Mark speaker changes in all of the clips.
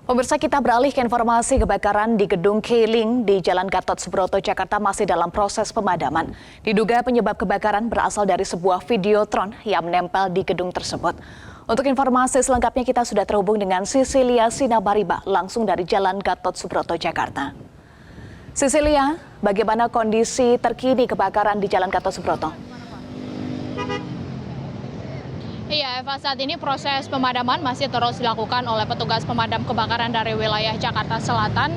Speaker 1: Pemirsa, kita beralih ke informasi kebakaran di gedung Keiling di Jalan Gatot Subroto, Jakarta masih dalam proses pemadaman. Diduga penyebab kebakaran berasal dari sebuah videotron yang menempel di gedung tersebut. Untuk informasi selengkapnya kita sudah terhubung dengan Sisilia Sinabariba langsung dari Jalan Gatot Subroto, Jakarta. Sisilia, bagaimana kondisi terkini kebakaran di Jalan Gatot Subroto?
Speaker 2: Iya, Eva, saat ini proses pemadaman masih terus dilakukan oleh petugas pemadam kebakaran dari wilayah Jakarta Selatan.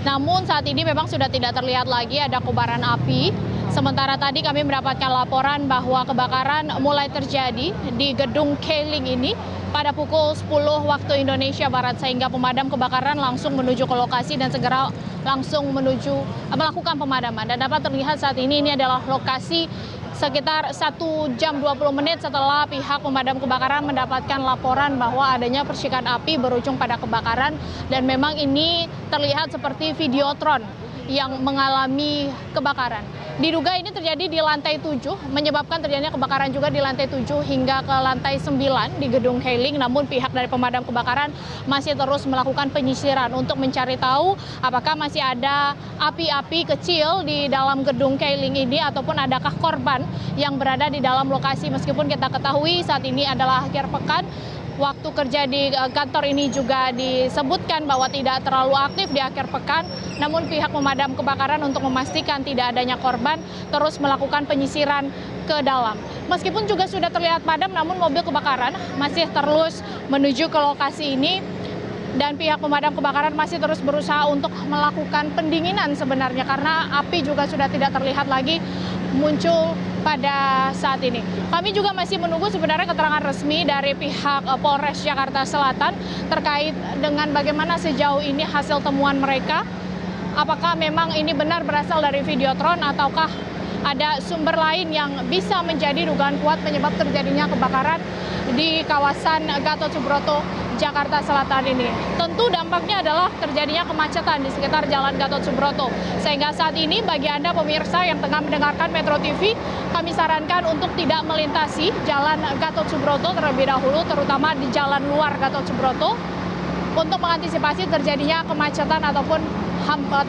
Speaker 2: Namun saat ini memang sudah tidak terlihat lagi ada kobaran api. Sementara tadi kami mendapatkan laporan bahwa kebakaran mulai terjadi di gedung Keiling ini pada pukul 10 waktu Indonesia Barat, sehingga pemadam kebakaran langsung menuju ke lokasi dan segera langsung melakukan pemadaman. Dan dapat terlihat saat ini adalah lokasi sekitar 1 jam 20 menit setelah pihak pemadam kebakaran mendapatkan laporan bahwa adanya percikan api berujung pada kebakaran, dan memang ini terlihat seperti videotron yang mengalami kebakaran. Diduga ini terjadi di lantai 7, menyebabkan terjadinya kebakaran juga di lantai 7 hingga ke lantai 9 di gedung Keiling. Namun pihak dari pemadam kebakaran masih terus melakukan penyisiran untuk mencari tahu apakah masih ada api-api kecil di dalam gedung Keiling ini ataupun adakah korban yang berada di dalam lokasi. Meskipun kita ketahui saat ini adalah akhir pekan, waktu kerja di kantor ini juga disebutkan bahwa tidak terlalu aktif di akhir pekan, namun pihak pemadam kebakaran untuk memastikan tidak adanya korban terus melakukan penyisiran ke dalam. Meskipun juga sudah terlihat padam, namun mobil kebakaran masih terus menuju ke lokasi ini dan pihak pemadam kebakaran masih terus berusaha untuk melakukan pendinginan sebenarnya, karena api juga sudah tidak terlihat lagi muncul pada saat ini. Kami juga masih menunggu sebenarnya keterangan resmi dari pihak Polres Jakarta Selatan terkait dengan bagaimana sejauh ini hasil temuan mereka. Apakah memang ini benar berasal dari videotron ataukah ada sumber lain yang bisa menjadi dugaan kuat penyebab terjadinya kebakaran di kawasan Gatot Subroto, Jakarta Selatan ini. Tentu dampaknya adalah terjadinya kemacetan di sekitar Jalan Gatot Subroto. Sehingga saat ini bagi Anda pemirsa yang tengah mendengarkan Metro TV, kami sarankan untuk tidak melintasi Jalan Gatot Subroto terlebih dahulu, terutama di jalan luar Gatot Subroto, untuk mengantisipasi terjadinya kemacetan ataupun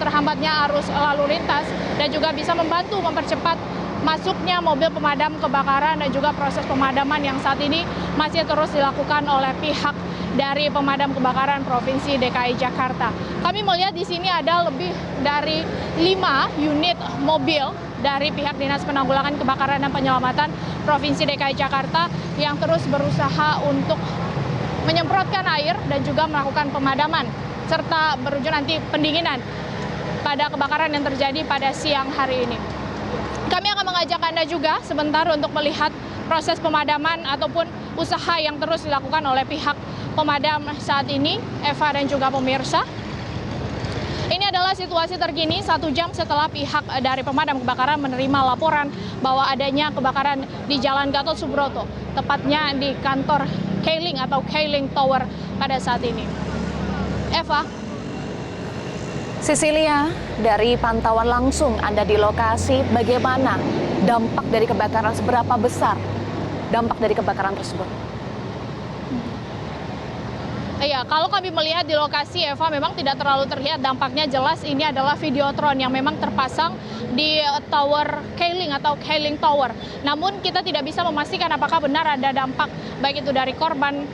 Speaker 2: terhambatnya arus lalu lintas, dan juga bisa membantu mempercepat masuknya mobil pemadam kebakaran dan juga proses pemadaman yang saat ini masih terus dilakukan oleh pihak dari pemadam kebakaran Provinsi DKI Jakarta. Kami melihat di sini ada lebih dari 5 unit mobil dari pihak Dinas Penanggulangan Kebakaran dan Penyelamatan Provinsi DKI Jakarta yang terus berusaha untuk menyemprotkan air dan juga melakukan pemadaman serta berujung nanti pendinginan pada kebakaran yang terjadi pada siang hari ini. Kami akan mengajak Anda juga sebentar untuk melihat proses pemadaman ataupun usaha yang terus dilakukan oleh pihak pemadam saat ini, Eva dan juga pemirsa. Ini adalah situasi terkini 1 jam setelah pihak dari pemadam kebakaran menerima laporan bahwa adanya kebakaran di Jalan Gatot Subroto, tepatnya di kantor Keiling atau Keiling Tower pada saat ini. Eva.
Speaker 1: Sisilia, dari pantauan langsung Anda di lokasi, bagaimana dampak dari kebakaran, seberapa besar dampak dari kebakaran tersebut?
Speaker 2: Iya, kalau kami melihat di lokasi, Eva, memang tidak terlalu terlihat dampaknya jelas. Ini adalah videotron yang memang terpasang di Tower Keiling atau Keiling Tower. Namun kita tidak bisa memastikan apakah benar ada dampak baik itu dari korban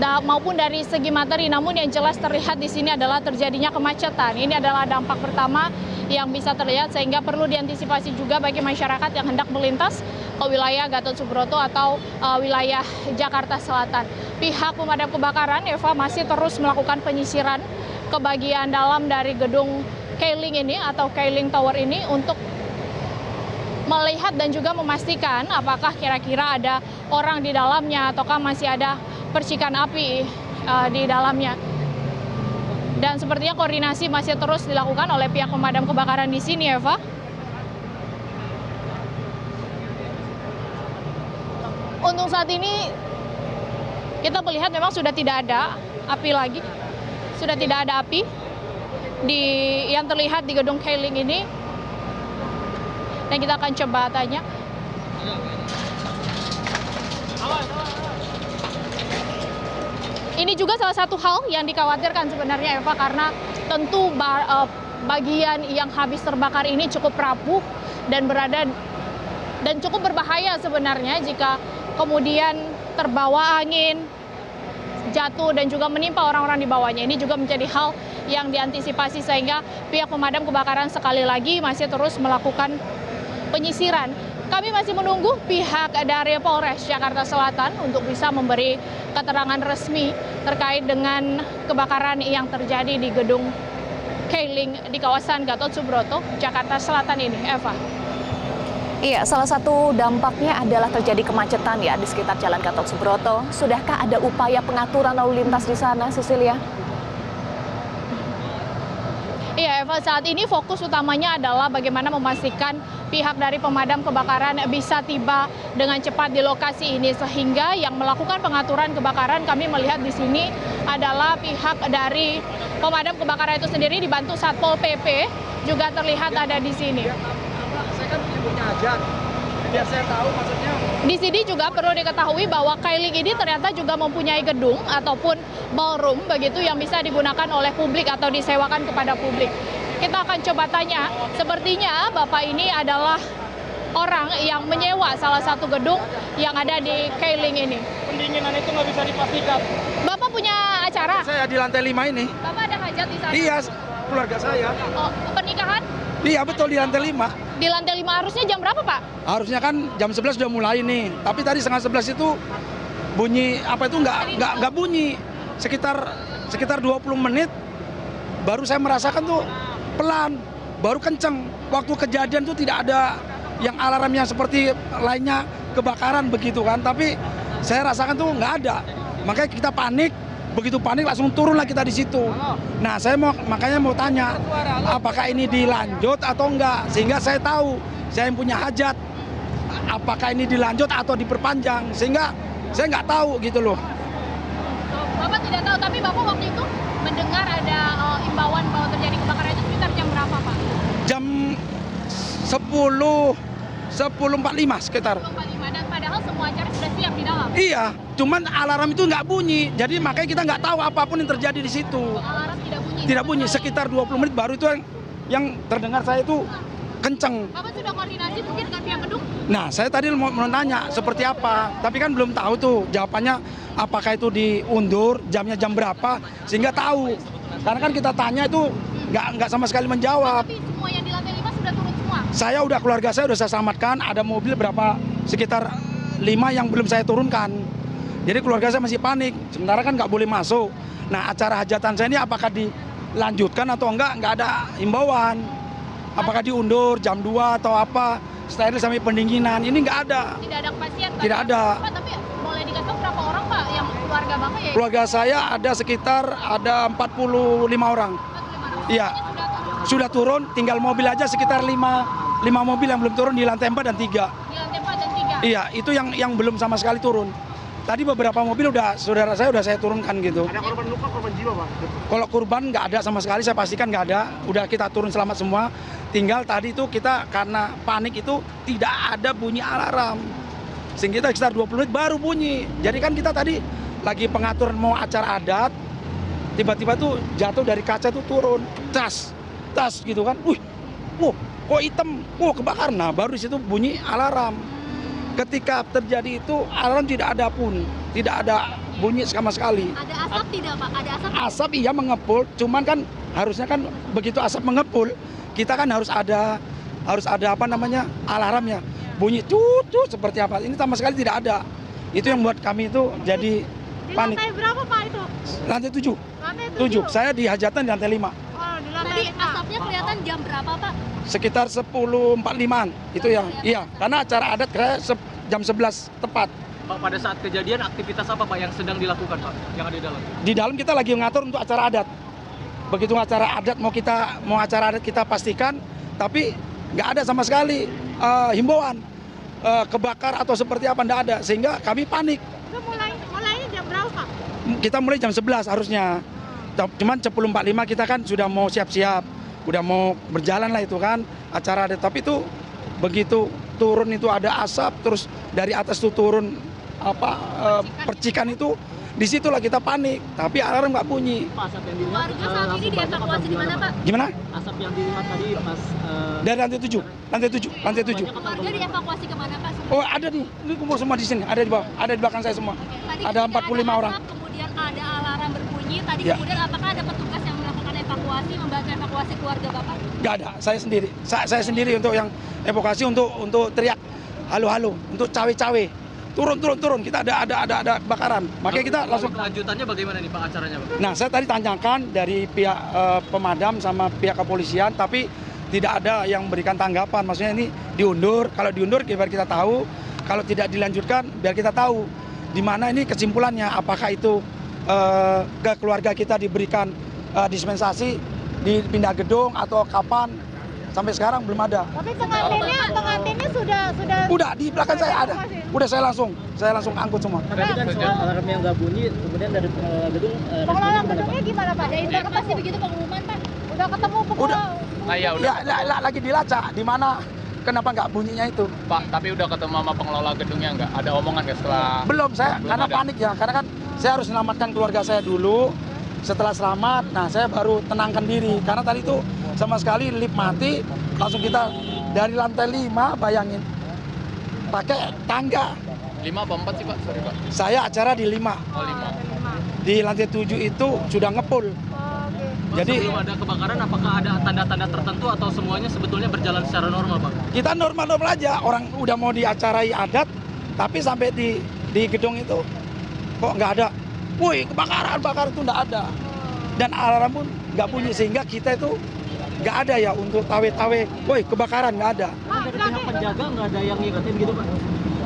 Speaker 2: maupun dari segi materi. Namun yang jelas terlihat di sini adalah terjadinya kemacetan. Ini adalah dampak pertama yang bisa terlihat, sehingga perlu diantisipasi juga bagi masyarakat yang hendak melintas ke wilayah Gatot Subroto atau wilayah Jakarta Selatan. Pihak pemadam kebakaran, Eva, masih terus melakukan penyisiran ke bagian dalam dari gedung Keiling ini atau Keiling Tower ini untuk melihat dan juga memastikan apakah kira-kira ada orang di dalamnya ataukah masih ada percikan api di dalamnya. Dan sepertinya koordinasi masih terus dilakukan oleh pihak pemadam kebakaran di sini, Eva. Untuk saat ini kita melihat memang sudah tidak ada api lagi. Sudah tidak ada api yang terlihat di gedung Keiling ini. Dan kita akan coba tanya. ini juga salah satu hal yang dikhawatirkan sebenarnya Eva, karena tentu bagian yang habis terbakar ini cukup rapuh dan cukup berbahaya sebenarnya jika kemudian terbawa angin, jatuh dan juga menimpa orang-orang di bawahnya. Ini juga menjadi hal yang diantisipasi sehingga pihak pemadam kebakaran sekali lagi masih terus melakukan penyisiran. Kami masih menunggu pihak dari Polres Jakarta Selatan untuk bisa memberi keterangan resmi terkait dengan kebakaran yang terjadi di gedung Keiling di kawasan Gatot Subroto, Jakarta Selatan ini, Eva.
Speaker 1: Iya, salah satu dampaknya adalah terjadi kemacetan ya di sekitar Jalan Gatot Subroto. Sudahkah ada upaya pengaturan lalu lintas di sana, Cecilia?
Speaker 2: Iya, Eva, saat ini fokus utamanya adalah bagaimana memastikan pihak dari pemadam kebakaran bisa tiba dengan cepat di lokasi ini, sehingga yang melakukan pengaturan kebakaran kami melihat di sini adalah pihak dari pemadam kebakaran itu sendiri dibantu Satpol PP juga terlihat ada di sini.
Speaker 3: Saya kan punya hajat, biar saya tahu maksudnya.
Speaker 2: Di sini juga perlu diketahui bahwa Keiling ini ternyata juga mempunyai gedung ataupun ballroom begitu yang bisa digunakan oleh publik atau disewakan kepada publik. Kita akan coba tanya, sepertinya Bapak ini adalah orang yang menyewa salah satu gedung yang ada di Keiling ini.
Speaker 3: Pendinginan itu nggak bisa dipastikan.
Speaker 2: Bapak punya acara?
Speaker 3: Saya di lantai 5 ini.
Speaker 2: Bapak ada hajat di sana?
Speaker 3: Iya, keluarga saya.
Speaker 2: Oh, pernikahan?
Speaker 3: Iya betul, di lantai 5.
Speaker 2: Di lantai 5 harusnya jam berapa, Pak?
Speaker 3: Harusnya kan jam 11 sudah mulai nih. Tapi tadi setengah 11 itu bunyi apa itu nggak bunyi. Sekitar 20 menit baru saya merasakan tuh pelan, baru kenceng. Waktu kejadian tuh tidak ada yang alarm yang seperti lainnya kebakaran begitu kan. Tapi saya rasakan tuh nggak ada. Makanya kita panik. Begitu panik langsung turunlah kita di situ. Nah, makanya mau tanya, apakah ini dilanjut atau enggak? Sehingga saya tahu, saya yang punya hajat, apakah ini dilanjut atau diperpanjang? Sehingga saya nggak tahu gitu loh.
Speaker 2: Bapak tidak tahu, tapi Bapak waktu itu mendengar ada imbauan bahwa terjadi kebakaran itu sekitar jam berapa, Pak?
Speaker 3: Jam 10.45 sekitar.
Speaker 2: 10.45, dan padahal semua acara sudah siap di dalam.
Speaker 3: Iya, cuman alarm itu nggak bunyi. Jadi makanya kita nggak tahu apapun yang terjadi di situ.
Speaker 2: Alarm tidak bunyi.
Speaker 3: Tidak bunyi, sekitar 20 menit baru itu yang terdengar saya itu kenceng.
Speaker 2: Bapak sudah koordinasi mungkin dengan pihak gedung?
Speaker 3: Nah, saya tadi mau nanya seperti apa, tapi kan belum tahu tuh jawabannya apakah itu diundur, jamnya jam berapa, sehingga tahu. Karena kan kita tanya itu nggak sama sekali menjawab.
Speaker 2: Tapi semua yang di lantai 5 sudah turun semua?
Speaker 3: Keluarga saya udah saya selamatkan, ada mobil sekitar 5 yang belum saya turunkan. Jadi keluarga saya masih panik, sementara kan nggak boleh masuk. Nah, acara hajatan saya ini apakah dilanjutkan atau nggak ada himbauan. Apakah diundur jam 2 atau apa, steril sampai pendinginan, ini nggak ada.
Speaker 2: Tidak ada kepastian, Pak?
Speaker 3: Tidak ada.
Speaker 2: Pak, tapi boleh dikatakan berapa orang, Pak, yang keluarga Bapak ya?
Speaker 3: Keluarga saya ada sekitar 45 orang.
Speaker 2: 45 orang.
Speaker 3: Iya, sudah turun, tinggal mobil aja sekitar 5 mobil yang belum turun di lantai 4 dan 3.
Speaker 2: Di lantai 4 dan 3?
Speaker 3: Iya, itu yang belum sama sekali turun. Tadi beberapa mobil saudara saya udah saya turunkan gitu.
Speaker 4: Ada korban luka, korban jiwa, Pak?
Speaker 3: Kalau korban nggak ada sama sekali, saya pastikan nggak ada. Udah kita turun selamat semua. Tinggal tadi itu kita karena panik itu tidak ada bunyi alarm. Sehingga kita sekitar 20 menit baru bunyi. Jadi kan kita tadi lagi pengaturan mau acara adat, tiba-tiba tuh jatuh dari kaca tuh turun. Tas gitu kan. Kok hitam, kebakar. Nah, baru di situ bunyi alarm. Ketika terjadi itu alarm tidak ada bunyi sama sekali.
Speaker 2: Ada asap tidak, Pak? Ada asap?
Speaker 3: Asap iya mengepul, cuman kan harusnya kan begitu asap mengepul, kita kan harus ada apa namanya alarmnya, bunyi tut seperti apa. Ini sama sekali tidak ada. Itu yang buat kami itu jadi panik.
Speaker 2: Di lantai berapa, Pak, itu?
Speaker 3: Lantai 7.
Speaker 2: Lantai
Speaker 3: 7. Saya di hajatan di lantai 5.
Speaker 2: Oh, di lantai 5. Tadi asapnya kelihatan jam berapa, Pak?
Speaker 3: Sekitar 10.45-an itu ya. Iya, karena acara adat saya jam 11 tepat.
Speaker 4: Pak, pada saat kejadian aktivitas apa, Pak, yang sedang dilakukan, Pak, yang ada di dalam?
Speaker 3: Di dalam kita lagi mengatur untuk acara adat. Begitu acara adat mau acara adat kita pastikan, tapi nggak ada sama sekali himbauan kebakar atau seperti apa, nggak ada, sehingga kami panik.
Speaker 2: Itu mulainya jam berapa, Pak?
Speaker 3: Kita mulai jam 11 harusnya, cuman 10.45 kita kan sudah mau siap-siap, udah mau berjalan lah itu kan acara adat, tapi itu begitu turun itu ada asap, terus dari atas itu turun percikan itu Disitulah kita panik, tapi alarm nggak bunyi.
Speaker 4: Pak, asap yang dilihat
Speaker 5: Warga saat ini dievakuasi di mana, Pak?
Speaker 3: Gimana?
Speaker 4: Asap yang dilihat tadi pas
Speaker 3: Dari lantai 7.
Speaker 5: Warga dievakuasi kemana, Pak?
Speaker 3: Oh ada nih, ini kumpul semua di sini, ada di bawah, ada di belakang saya semua.
Speaker 5: Tadi
Speaker 3: Ada
Speaker 5: ketika
Speaker 3: 45 orang.
Speaker 5: asap, kemudian ada alarm berbunyi. Tadi
Speaker 3: Ya.
Speaker 5: kemudian apakah ada petugas yang melakukan evakuasi, membantu evakuasi keluarga Bapak?
Speaker 3: Nggak ada, saya sendiri. Saya sendiri untuk yang evakuasi, untuk teriak halo, untuk cawe-cawe. Turun, kita ada kebakaran. Makanya kita langsung.
Speaker 4: Lanjutannya bagaimana nih Pak acaranya Pak?
Speaker 3: Nah, saya tadi tanyakan dari pihak pemadam sama pihak kepolisian, tapi tidak ada yang memberikan tanggapan. Maksudnya ini diundur. Kalau diundur, biar kita tahu. Kalau tidak dilanjutkan, biar kita tahu di mana ini kesimpulannya. Apakah itu ke keluarga kita diberikan dispensasi, dipindah gedung atau kapan? Sampai sekarang belum ada.
Speaker 6: Tapi pengantinnya sudah
Speaker 3: Udah di belakang saya ada. Udah saya langsung angkut semua.
Speaker 4: Tadi kan soal alarm yang nggak bunyi, kemudian dari pengelola gedung
Speaker 6: pengelola gedungnya gimana Pak?
Speaker 5: Ada informasi begitu pengumuman, Pak?
Speaker 6: Udah ketemu pukul
Speaker 3: Udah.
Speaker 7: Ya
Speaker 3: Lagi dilacak di mana kenapa nggak bunyinya itu?
Speaker 7: Pak, tapi udah ketemu sama pengelola gedungnya nggak? Ada omongan nggak setelah?
Speaker 3: Belum saya
Speaker 7: Belum
Speaker 3: karena
Speaker 7: ada.
Speaker 3: panik ya. Karena kan saya harus selamatkan keluarga saya dulu. Setelah selamat, nah saya baru tenangkan diri. Karena tadi itu sama sekali lift mati, langsung kita dari lantai 5, bayangin, pakai tangga.
Speaker 7: 5 apa 4 sih Pak? Sorry Pak.
Speaker 3: Saya acara di 5.
Speaker 7: Oh 5.
Speaker 3: Di lantai 7 itu sudah ngepul. Jadi
Speaker 4: sebelum ada kebakaran, apakah ada tanda-tanda tertentu atau semuanya sebetulnya berjalan secara normal Pak?
Speaker 3: kita normal-normal aja. Orang udah mau diacarai adat, tapi sampai di gedung itu kok nggak ada. Woi, kebakaran itu nggak ada. Dan alarm pun nggak bunyi, sehingga kita itu nggak ada ya untuk tawe-tawe. Woi, kebakaran nggak ada.
Speaker 4: Dari pihak penjaga nggak ada yang ngingetin gitu Pak?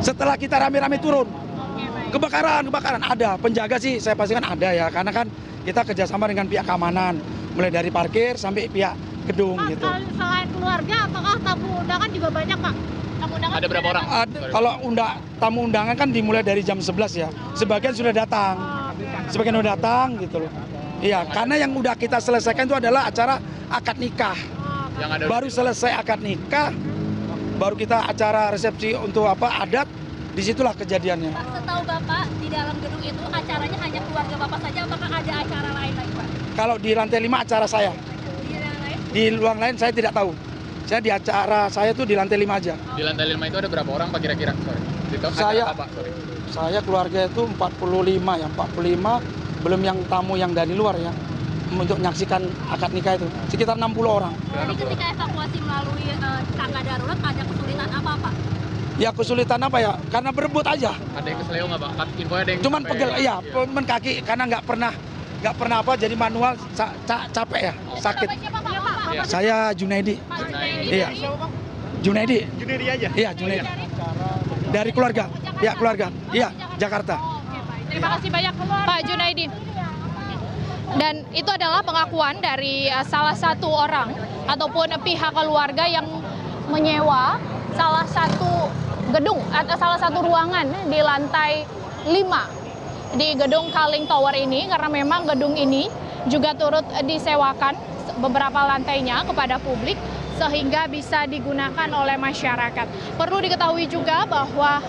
Speaker 3: Setelah kita rame-rame turun, kebakaran ada. Penjaga sih saya pastikan ada ya, karena kan kita kerjasama dengan pihak keamanan, mulai dari parkir sampai pihak gedung
Speaker 6: Pak,
Speaker 3: gitu.
Speaker 6: selain keluarga, apakah tamu undangan juga banyak Pak? Tamu undangan
Speaker 7: Ada berapa orang?
Speaker 3: Kalau tamu undangan kan dimulai dari jam 11 ya. Sebagian sudah datang. Sebagian sudah datang gitu loh. Iya, karena yang udah kita selesaikan itu adalah acara akad nikah.
Speaker 7: Yang ada
Speaker 3: Baru selesai akad nikah, baru kita acara resepsi untuk adat, disitulah kejadiannya.
Speaker 5: Pak, setahu Bapak, di dalam gedung itu acaranya hanya keluarga Bapak saja, apakah ada acara lain lagi, Pak?
Speaker 3: Kalau di lantai 5 acara saya,
Speaker 5: Di yang lain?
Speaker 3: di ruang lain saya tidak tahu. Saya di acara saya tuh di lantai 5 aja.
Speaker 7: Di lantai 5 itu ada berapa orang Pak kira-kira? Sorry. Itu
Speaker 3: Saya-
Speaker 7: apa Pak? Sorry.
Speaker 3: Saya keluarga itu 45 ya, 45 belum yang tamu yang dari luar ya, untuk menyaksikan akad nikah itu sekitar 60 orang.
Speaker 5: Jadi ketika evakuasi melalui tangga darurat, ada kesulitan apa, Pak?
Speaker 3: Ya kesulitan apa ya? Karena berebut aja.
Speaker 7: Ada yang kesleo nggak Pak? Infonya ada yang
Speaker 3: Cuman
Speaker 7: sampai-
Speaker 3: pegel, iya, men kaki karena nggak pernah apa jadi manual capek ya, sakit.
Speaker 7: Iya.
Speaker 3: Saya Junaidi.
Speaker 7: Junaidi.
Speaker 3: Iya. Junaidi. Junaidi aja. Iya, Junaidi. Dari keluarga. Iya, keluarga. Iya, Jakarta.
Speaker 2: Terima kasih banyak Pak Junaidi. Dan itu adalah pengakuan dari salah satu orang ataupun pihak keluarga yang menyewa salah satu gedung atau salah satu ruangan di lantai 5 di gedung Kaling Tower ini, karena memang gedung ini juga turut disewakan beberapa lantainya kepada publik sehingga bisa digunakan oleh masyarakat. Perlu diketahui juga bahwa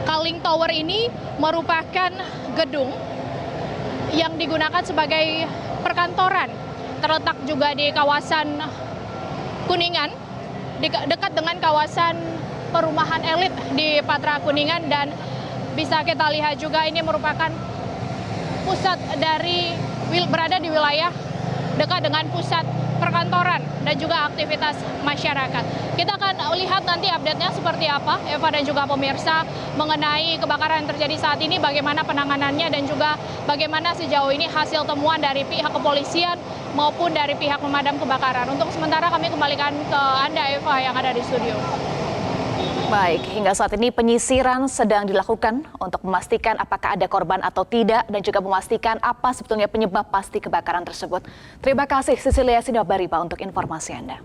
Speaker 2: Kaling Tower ini merupakan gedung yang digunakan sebagai perkantoran, terletak juga di kawasan Kuningan, dekat dengan kawasan perumahan elit di Patra Kuningan, dan bisa kita lihat juga ini merupakan pusat dari berada di wilayah dekat dengan pusat perkantoran dan juga aktivitas masyarakat. Kita akan lihat nanti update-nya seperti apa, Eva dan juga pemirsa, mengenai kebakaran yang terjadi saat ini, bagaimana penanganannya dan juga bagaimana sejauh ini hasil temuan dari pihak kepolisian maupun dari pihak pemadam kebakaran. Untuk sementara kami kembalikan ke Anda, Eva, yang ada di studio.
Speaker 1: Baik, hingga saat ini penyisiran sedang dilakukan untuk memastikan apakah ada korban atau tidak dan juga memastikan apa sebetulnya penyebab pasti kebakaran tersebut. Terima kasih Cecilia Sinabaripa untuk informasi Anda.